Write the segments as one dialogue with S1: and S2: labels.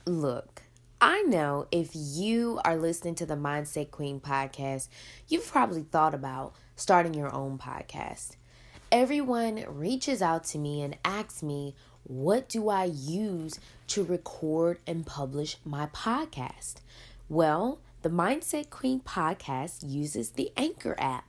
S1: Look, I know if you are listening to the Mindset Queen podcast, you've probably thought about starting your own podcast. Everyone reaches out to me and asks me, what do I use to record and publish my podcast? Well, the Mindset Queen podcast uses the Anchor app.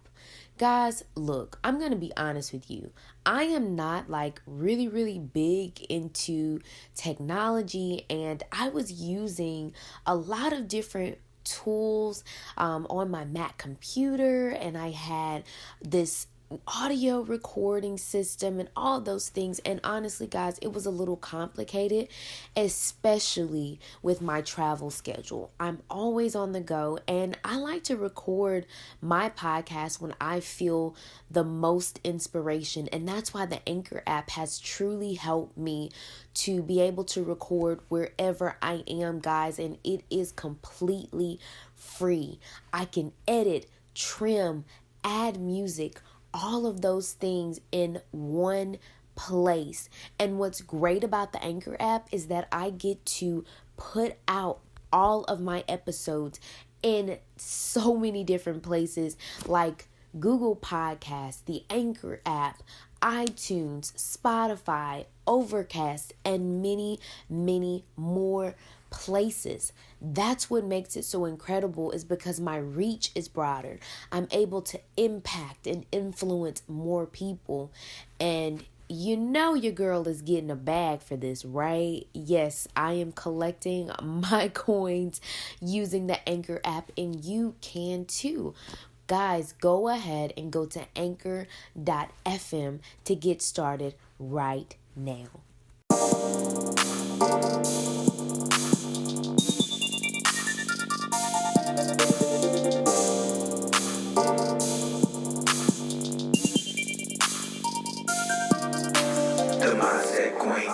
S1: Guys, look, I'm going to be honest with you. I am not like really big into technology, and I was using a lot of different tools on my Mac computer, and I had this audio recording system and all those things. And honestly, guys, it was a little complicated, especially with my travel schedule. I'm always on the go, and I like to record my podcast when I feel the most inspiration. And that's why the Anchor app has truly helped me to be able to record wherever I am, guys. And it is completely free. I can edit, trim, add music, all of those things in one place. And what's great about the Anchor app is that I get to put out all of my episodes in so many different places like Google Podcasts, the Anchor app, iTunes, Spotify, Overcast, and many more places. That's what makes it so incredible, is because my reach is broader. I'm able to impact and influence more people. And you know your girl is getting a bag for this, right? Yes, I am collecting my coins using the Anchor app, and you can too. Guys, go ahead and go to anchor.fm to get started right now.
S2: The Mindset Queen.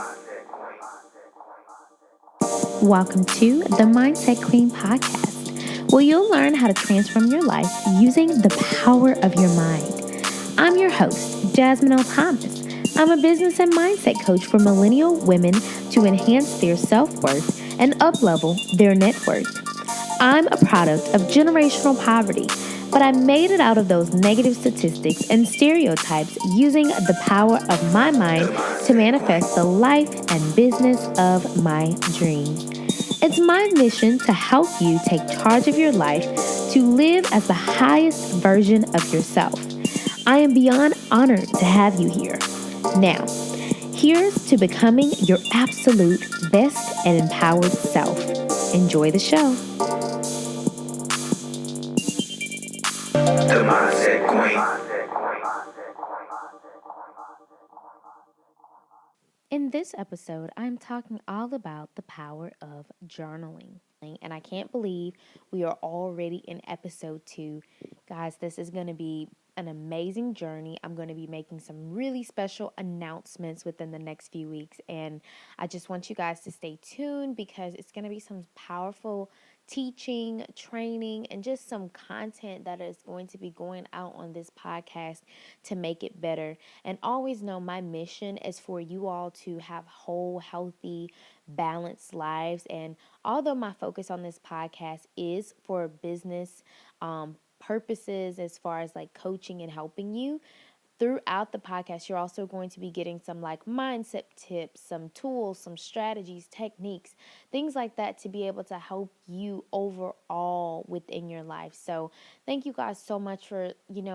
S3: Welcome to the Mindset Queen podcast, where you'll learn how to transform your life using the power of your mind. I'm your host, Jasmine Thomas. I'm a business and mindset coach for millennial women to enhance their self-worth and uplevel their net worth. I'm a product of generational poverty, but I made it out of those negative statistics and stereotypes using the power of my mind to manifest the life and business of my dreams. It's my mission to help you take charge of your life to live as the highest version of yourself. I am beyond honored to have you here. Now, here's to becoming your absolute best and empowered self. Enjoy the show.
S2: The Mindset Queen.
S3: In this episode, I'm talking all about the power of journaling. And I can't believe we are already in episode 2. Guys, this is going to be an amazing journey. I'm going to be making some really special announcements within the next few weeks. And I just want you guys to stay tuned, because it's going to be some powerful teaching, training, and just some content that is going to be going out on this podcast to make it better. And always know my mission is for you all to have whole, healthy, balanced lives. And although my focus on this podcast is for business purposes, as far as like coaching and helping you, throughout the podcast, you're also going to be getting some like mindset tips, some tools, some strategies, techniques, things like that, to be able to help you overall within your life. So thank you guys so much for,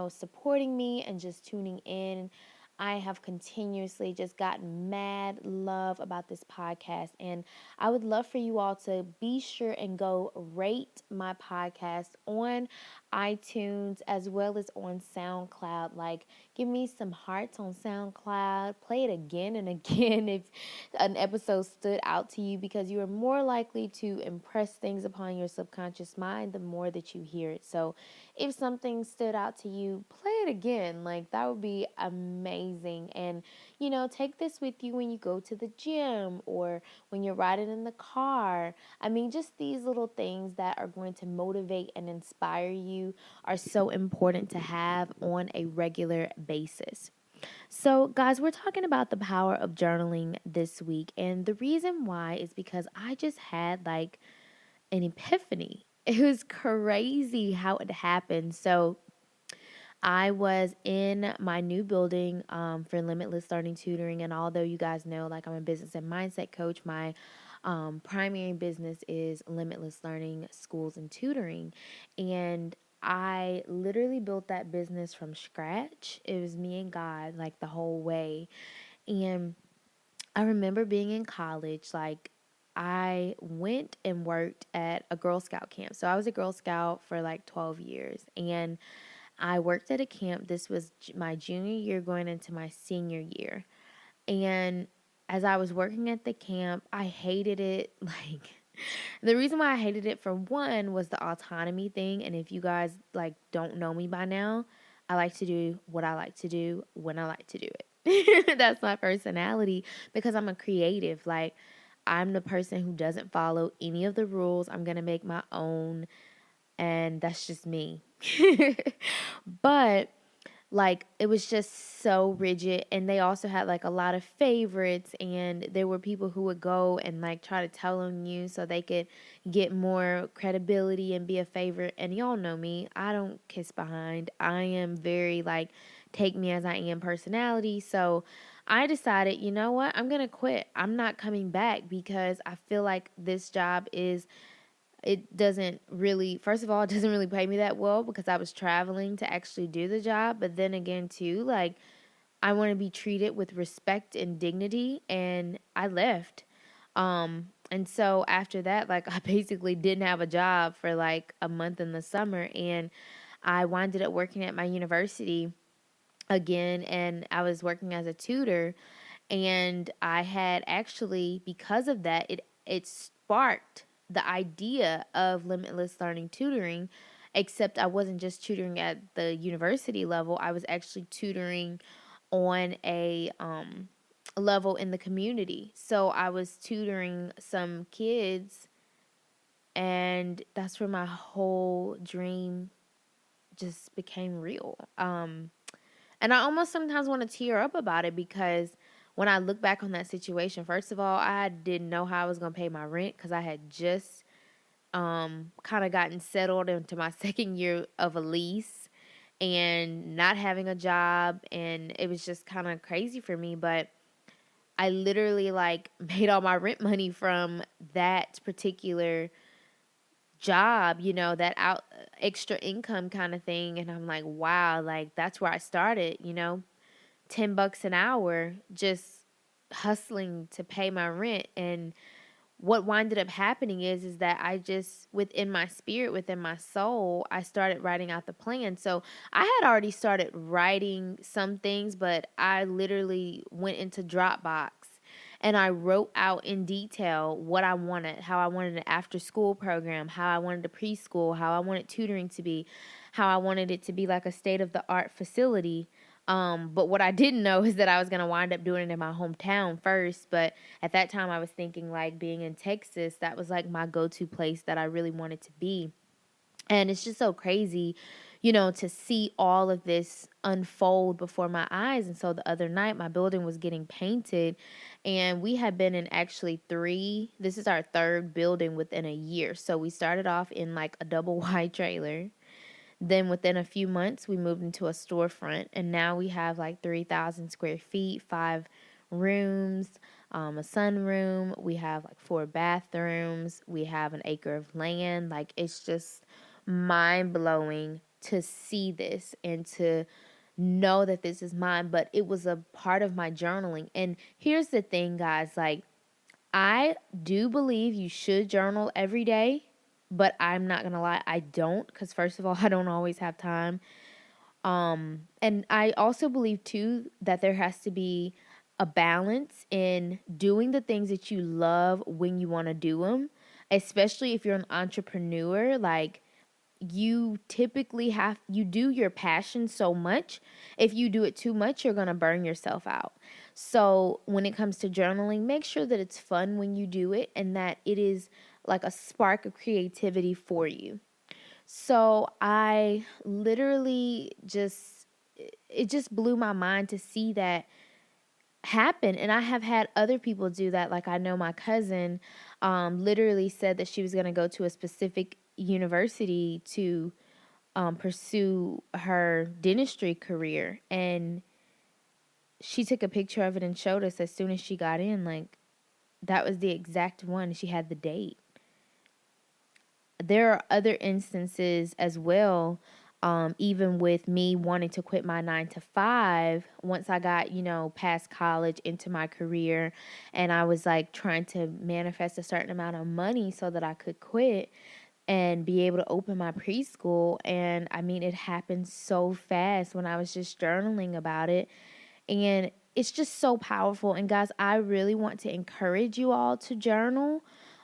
S3: supporting me and just tuning in. I have continuously just gotten mad love about this podcast, and I would love for you all to be sure and go rate my podcast on iTunes as well as on SoundCloud. Like, give me some hearts on SoundCloud. Play it again and again if an episode stood out to you, because you are more likely to impress things upon your subconscious mind the more that you hear it. So if something stood out to you, play it again. Like, that would be amazing. And, take this with you when you go to the gym or when you're riding in the car. I mean, just these little things that are going to motivate and inspire you are so important to have on a regular basis. So, guys, we're talking about the power of journaling this week. And the reason why is because I just had like an epiphany. It was crazy how it happened. So, I was in my new building for Limitless Learning Tutoring. And although you guys know, like, I'm a business and mindset coach, my primary business is Limitless Learning Schools and Tutoring. And I literally built that business from scratch. It was me and God, like, the whole way. And I remember being in college, like, I went and worked at a Girl Scout camp. So I was a Girl Scout for like 12 years. And I worked at a camp. This was my junior year going into my senior year. And as I was working at the camp, I hated it. Like, the reason why I hated it, for one, was the autonomy thing. And if you guys like don't know me by now, I like to do what I like to do when I like to do it. That's my personality because I'm a creative. Like, I'm the person who doesn't follow any of the rules. I'm going to make my own, and that's just me. But like, it was just so rigid, and they also had like a lot of favorites, and there were people who would go and like try to tell on you so they could get more credibility and be a favorite. And y'all know me, I don't kiss behind. I am very like take me as I am personality. So I decided, you know what, I'm gonna quit. I'm not coming back because I feel like this job is, it doesn't really, first of all, it doesn't really pay me that well because I was traveling to actually do the job. But then again, too, like, I want to be treated with respect and dignity, and I left. And so after that, like, I basically didn't have a job for like a month in the summer, and I winded up working at my university again, and I was working as a tutor. And I had actually, because of that, it sparked the idea of limitless learning tutoring, except I wasn't just tutoring at the university level. I was actually tutoring on a level in the community. So I was tutoring some kids, and that's where my whole dream just became real. And I almost sometimes want to tear up about it because when I look back on that situation, first of all, I didn't know how I was going to pay my rent because I had just kind of gotten settled into my second year of a lease and not having a job. And it was just kind of crazy for me. But I literally like made all my rent money from that particular job, that out extra income kind of thing. And I'm like, wow, like that's where I started, $10 an hour just hustling to pay my rent. And what winded up happening is that I just, within my spirit, within my soul, I started writing out the plan. So I had already started writing some things, but I literally went into Dropbox and I wrote out in detail what I wanted, how I wanted an after school program, how I wanted a preschool, how I wanted tutoring to be, how I wanted it to be like a state of the art facility. But what I didn't know is that I was going to wind up doing it in my hometown first. But at that time, I was thinking like being in Texas, that was like my go-to place that I really wanted to be. And it's just so crazy, to see all of this unfold before my eyes. And so the other night, my building was getting painted, and we had been in actually this is our third building within a year. So we started off in like a double wide trailer. Then within a few months, we moved into a storefront, and now we have like 3,000 square feet, 5 rooms, a sunroom. We have like 4 bathrooms. We have an acre of land. Like, it's just mind blowing to see this and to know that this is mine. But it was a part of my journaling. And here's the thing, guys, like, I do believe you should journal every day, but I'm not going to lie, I don't, because first of all, I don't always have time. And I also believe too that there has to be a balance in doing the things that you love when you want to do them, especially if you're an entrepreneur. Like, you typically you do your passion so much. If you do it too much, you're going to burn yourself out. So when it comes to journaling, make sure that it's fun when you do it and that it is like a spark of creativity for you. So I literally just, it just blew my mind to see that happen. And I have had other people do that. Like, I know my cousin literally said that she was going to go to a specific university to pursue her dentistry career, and she took a picture of it and showed us as soon as she got in. Like, that was the exact one. She had the date. There are other instances as well. Even with me wanting to quit my 9 to 5, once I got, past college into my career, and I was like trying to manifest a certain amount of money so that I could quit and be able to open my preschool. And I mean, it happened so fast when I was just journaling about it. And it's just so powerful. And guys, I really want to encourage you all to journal,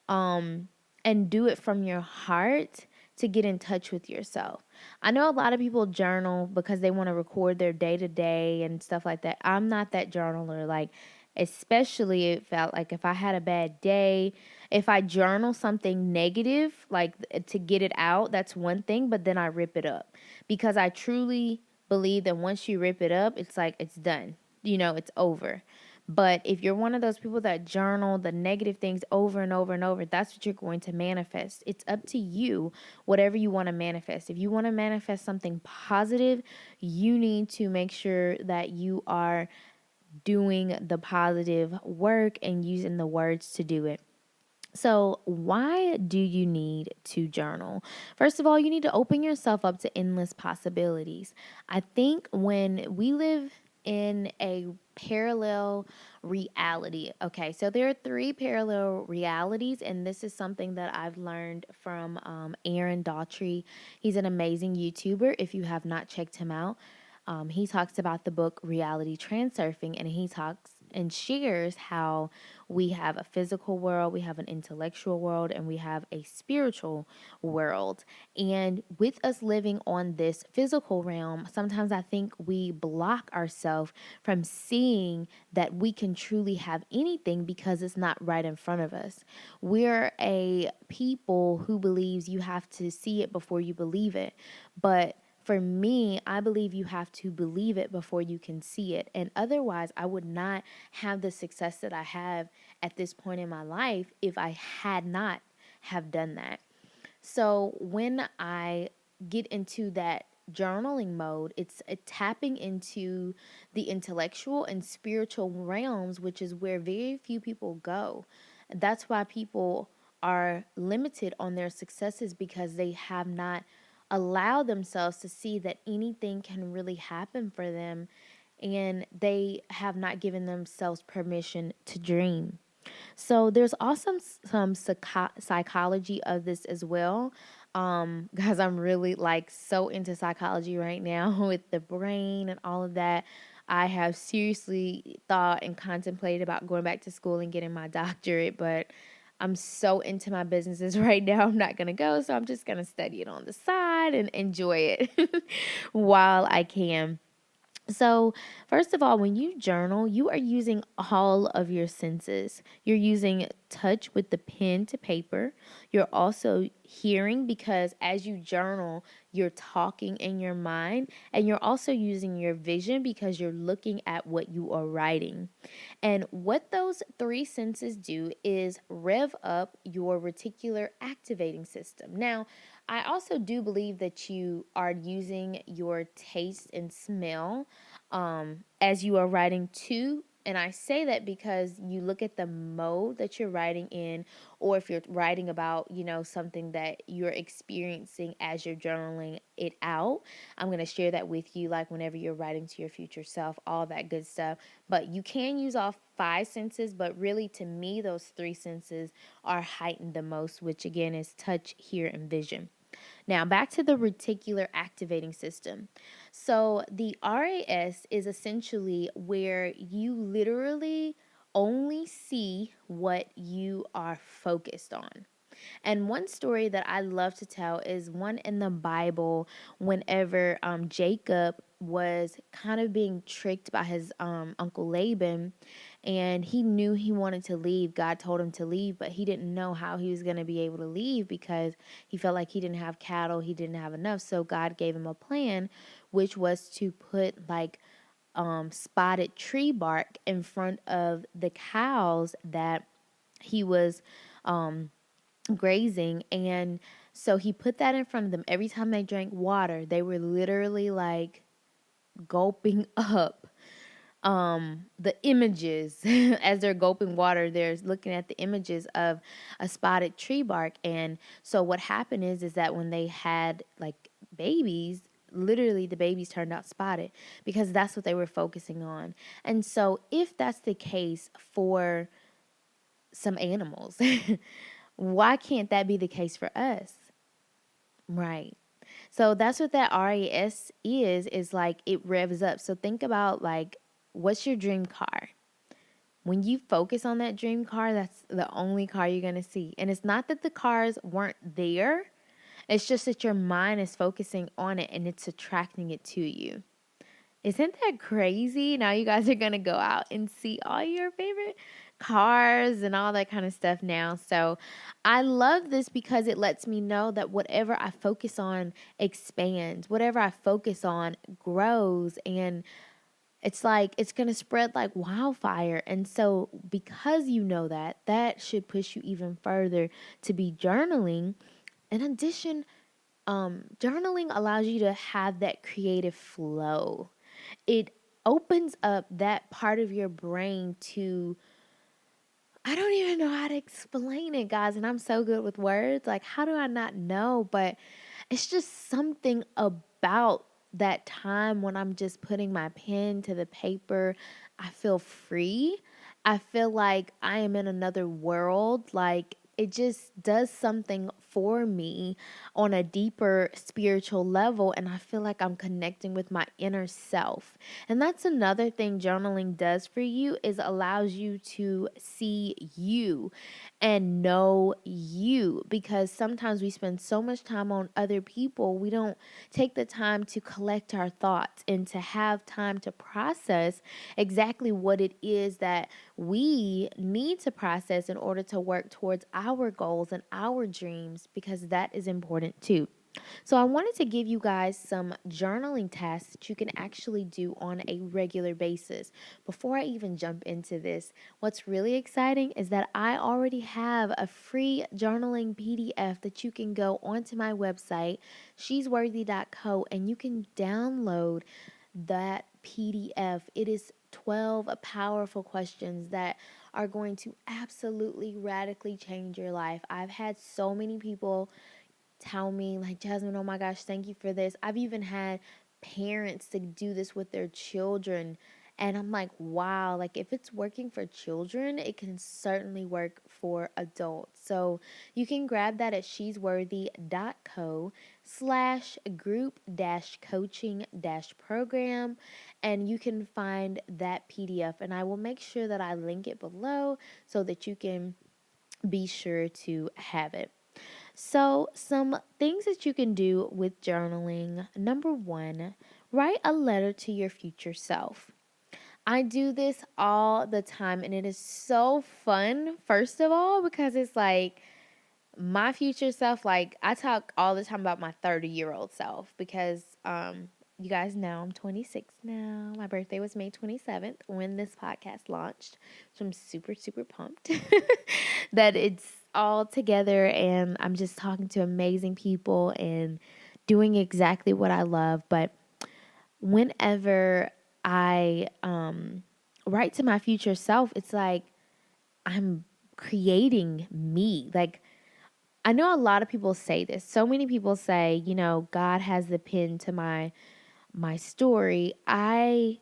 S3: and do it from your heart to get in touch with yourself. I know a lot of people journal because they want to record their day to day and stuff like that. I'm not that journaler. Like, especially it felt like if I had a bad day, if I journal something negative, like to get it out, that's one thing, but then I rip it up because I truly believe that once you rip it up, it's like it's done. It's over. But if you're one of those people that journal the negative things over and over and over, that's what you're going to manifest. It's up to you, whatever you want to manifest. If you want to manifest something positive, you need to make sure that you are doing the positive work and using the words to do it. So, why do you need to journal? First of all, you need to open yourself up to endless possibilities. I think when we live in a parallel reality, okay, so there are 3 parallel realities, and this is something that I've learned from Aaron Daughtry. He's an amazing YouTuber. If you have not checked him out, he talks about the book Reality Transurfing, and he talks and shares how we have a physical world, we have an intellectual world, and we have a spiritual world. And with us living on this physical realm, sometimes I think we block ourselves from seeing that we can truly have anything because it's not right in front of us. We're a people who believes you have to see it before you believe it. But for me, I believe you have to believe it before you can see it. And otherwise, I would not have the success that I have at this point in my life if I had not have done that. So when I get into that journaling mode, it's tapping into the intellectual and spiritual realms, which is where very few people go. That's why people are limited on their successes, because they have not allowed themselves to see that anything can really happen for them, and they have not given themselves permission to dream. So there's also some psychology of this as well. Guys, I'm really like so into psychology right now with the brain and all of that. I have seriously thought and contemplated about going back to school and getting my doctorate, but I'm so into my businesses right now. I'm not going to go, so I'm just going to study it on the side and enjoy it while I can. So, first of all, when you journal, you are using all of your senses. You're using touch with the pen to paper. You're also hearing, because as you journal, you're talking in your mind. And you're also using your vision because you're looking at what you are writing. And what those 3 senses do is rev up your reticular activating system. Now, I also do believe that you are using your taste and smell as you are writing too. And I say that because you look at the mode that you're writing in, or if you're writing about, something that you're experiencing as you're journaling it out. I'm going to share that with you, like whenever you're writing to your future self, all that good stuff. But you can use all 5 senses, but really to me, those 3 senses are heightened the most, which again is touch, hear, and vision. Now, back to the reticular activating system. So, the RAS is essentially where you literally only see what you are focused on. And one story that I love to tell is one in the Bible, whenever Jacob was kind of being tricked by his uncle Laban, and he knew he wanted to leave. God told him to leave, but he didn't know how he was going to be able to leave because he felt like he didn't have cattle, he didn't have enough. So God gave him a plan, which was to put like spotted tree bark in front of the cows that he was grazing. And so he put that in front of them. Every time they drank water, they were literally like gulping up the images. As they're gulping water, they're looking at the images of a spotted tree bark. And so what happened is that when they had like babies, literally the babies turned out spotted because that's what they were focusing on. And so if that's the case for some animals, why can't that be the case for us? Right. So that's what that RAS is like it revs up. So think about like, what's your dream car? When you focus on that dream car, that's the only car you're going to see. And it's not that the cars weren't there. It's just that your mind is focusing on it and it's attracting it to you. Isn't that crazy? Now you guys are going to go out and see all your favorite cars and all that kind of stuff now. So I love this because it lets me know that whatever I focus on expands, whatever I focus on grows, and it's like it's going to spread like wildfire. And so because you know that, that should push you even further to be journaling. In addition, journaling allows you to have that creative flow. It opens up that part of your brain to, I don't even know how to explain it, guys, and I'm so good with words. Like, how do I not know? But it's just something about that time when I'm just putting my pen to the paper. I feel free. I feel like I am in another world. Like, it just does something for me on a deeper spiritual level, and I feel like I'm connecting with my inner self. And that's another thing journaling does for you, is allows you to see you and know you, because sometimes we spend so much time on other people, we don't take the time to collect our thoughts and to have time to process exactly what it is that we need to process in order to work towards our goals and our dreams, because that is important too. So I wanted to give you guys some journaling tasks that you can actually do on a regular basis. Before I even jump into this, what's really exciting is that I already have a free journaling PDF that you can go onto my website, shesworthy.co, and you can download that PDF. It is 12 powerful questions that are going to absolutely radically change your life. I've had so many people tell me, like, Jasmine, oh my gosh, thank you for this. I've even had parents to do this with their children. And I'm like, wow, like if it's working for children, it can certainly work for adults. So you can grab that at shesworthy.co/group coaching program. And you can find that PDF. And I will make sure that I link it below so that you can be sure to have it. So, some things that you can do with journaling. Number one, write a letter to your future self. I do this all the time, and it is so fun, first of all, because it's like my future self. Like, I talk all the time about my 30-year-old self because, you guys know I'm 26 now. My birthday was May 27th when this podcast launched. So I'm super, super pumped that it's all together and I'm just talking to amazing people and doing exactly what I love. But whenever I write to my future self, it's like I'm creating me. Like, I know a lot of people say this. So many people say, God has the pen to my story. I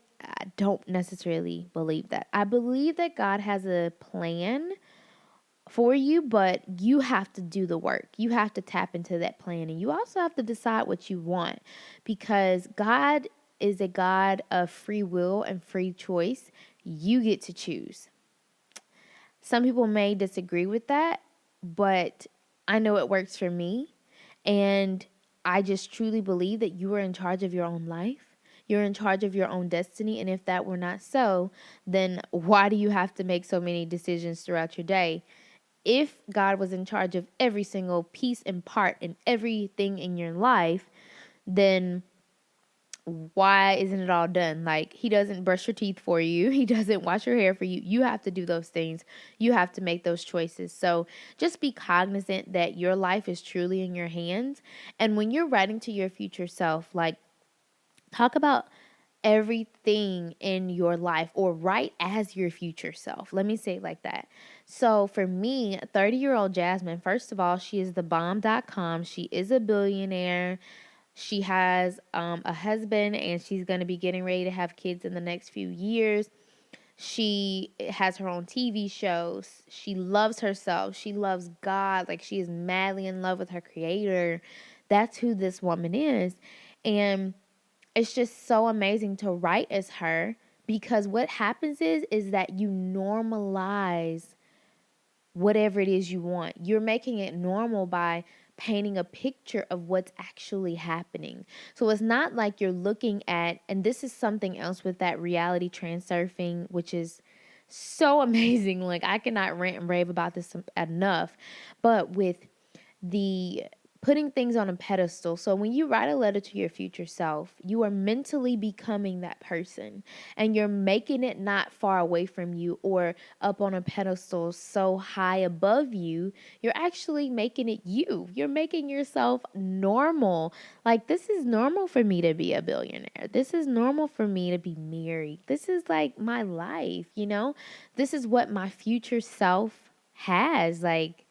S3: don't necessarily believe that. I believe that God has a plan for you, but you have to do the work. You have to tap into that plan, and you also have to decide what you want, because God is a God of free will and free choice. You get to choose. Some people may disagree with that, but I know it works for me. And I just truly believe that you are in charge of your own life. You're in charge of your own destiny. And if that were not so, then why do you have to make so many decisions throughout your day? If God was in charge of every single piece and part and everything in your life, then why isn't it all done? Like, he doesn't brush your teeth for you. He doesn't wash your hair for you. You have to do those things. You have to make those choices. So just be cognizant that your life is truly in your hands. And when you're writing to your future self, like, talk about everything in your life, or write as your future self. Let me say it like that. So for me, 30-year-old Jasmine, first of all, she is the bomb.com. She is a billionaire. She has a husband, and she's going to be getting ready to have kids in the next few years. She has her own TV shows. She loves herself. She loves God. Like, she is madly in love with her creator. That's who this woman is. And it's just so amazing to write as her, because what happens is that you normalize whatever it is you want. You're making it normal by painting a picture of what's actually happening. So it's not like you're looking at, and this is something else with that reality transurfing, which is so amazing. Like, I cannot rant and rave about this enough. But with the putting things on a pedestal. So when you write a letter to your future self, you are mentally becoming that person, and you're making it not far away from you or up on a pedestal so high above you. You're actually making it you. You're making yourself normal. Like, this is normal for me to be a billionaire. This is normal for me to be married. This is like my life, you know? This is what my future self has. Like,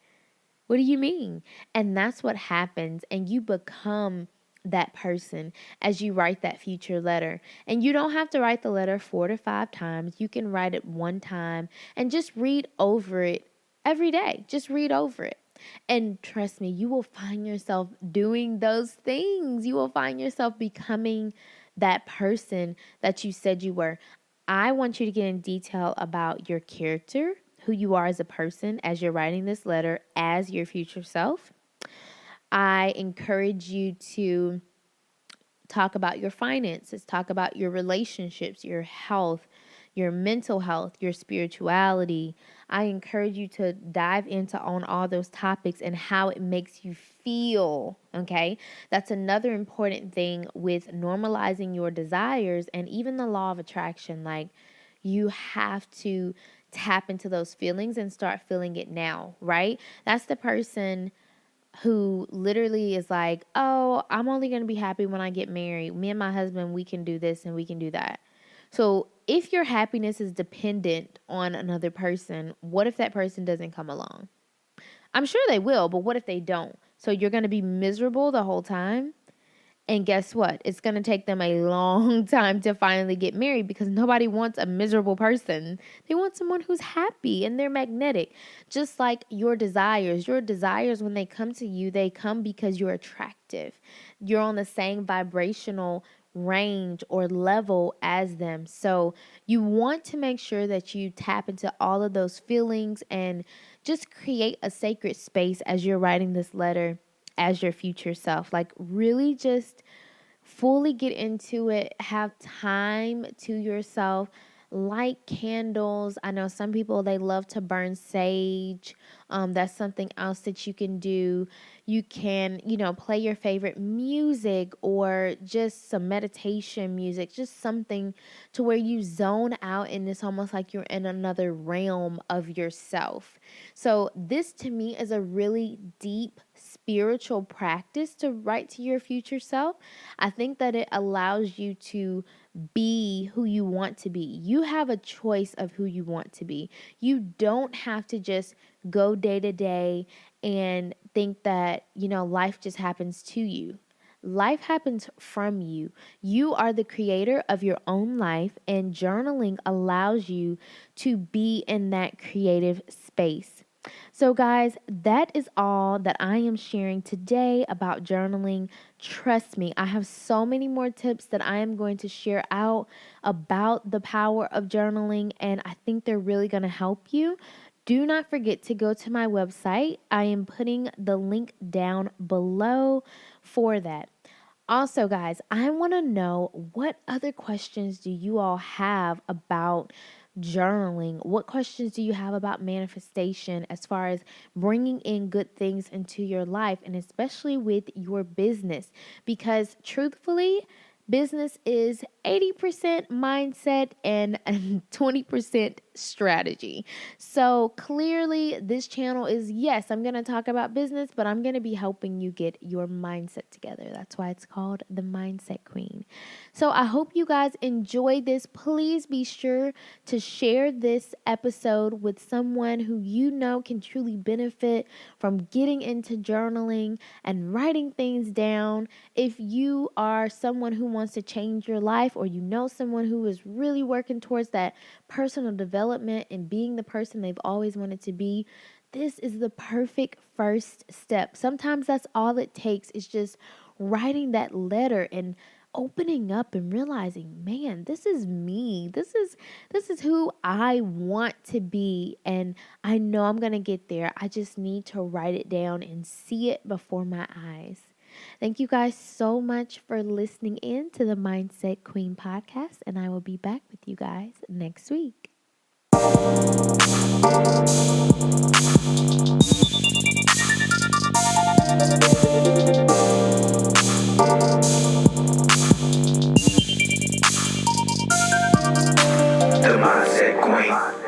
S3: what do you mean? And that's what happens. And you become that person as you write that future letter. And you don't have to write the letter 4 to 5 times. You can write it one time and just read over it every day. Just read over it. And trust me, you will find yourself doing those things. You will find yourself becoming that person that you said you were. I want you to get in detail about your character, who you are as a person, as you're writing this letter as your future self. I encourage you to talk about your finances, talk about your relationships, your health, your mental health, your spirituality. I encourage you to dive into on all those topics and how it makes you feel, okay? That's another important thing with normalizing your desires and even the law of attraction. Like, you have to tap into those feelings and start feeling it now, right? That's the person who literally is like, oh, I'm only going to be happy when I get married. Me and my husband, we can do this and we can do that. So if your happiness is dependent on another person, what if that person doesn't come along? I'm sure they will, but what if they don't? So you're going to be miserable the whole time? And guess what? It's going to take them a long time to finally get married, because nobody wants a miserable person. They want someone who's happy and they're magnetic. Just like your desires. Your desires, when they come to you, they come because you're attractive. You're on the same vibrational range or level as them. So you want to make sure that you tap into all of those feelings and just create a sacred space as you're writing this letter as your future self. Like, really just fully get into it, have time to yourself, light candles. I know some people, they love to burn sage. That's something else that you can do. You can, play your favorite music or just some meditation music, just something to where you zone out, and it's almost like you're in another realm of yourself. So this to me is a really deep spiritual practice to write to your future self. I think that it allows you to be who you want to be. You have a choice of who you want to be. You don't have to just go day to day and think that, life just happens to you. Life happens from you. You are the creator of your own life, and journaling allows you to be in that creative space. So, guys, that is all that I am sharing today about journaling. Trust me, I have so many more tips that I am going to share out about the power of journaling, and I think they're really going to help you. Do not forget to go to my website. I am putting the link down below for that. Also, guys, I want to know, what other questions do you all have about journaling? What questions do you have about manifestation as far as bringing in good things into your life, and especially with your business? Because truthfully, business is 80% mindset and 20% strategy. So clearly, this channel is, yes, I'm going to talk about business, but I'm going to be helping you get your mindset together. That's why it's called the Mindset Queen. So I hope you guys enjoy this. Please be sure to share this episode with someone who you know can truly benefit from getting into journaling and writing things down. If you are someone who wants to change your life, or you know someone who is really working towards that personal development and being the person they've always wanted to be, this is the perfect first step. Sometimes that's all it takes, is just writing that letter and opening up and realizing, man, this is me. This is who I want to be, and I know I'm going to get there. I just need to write it down and see it before my eyes. Thank you guys so much for listening in to the Mindset Queen podcast, and I will be back with you guys next week.
S2: The Mindset Queen.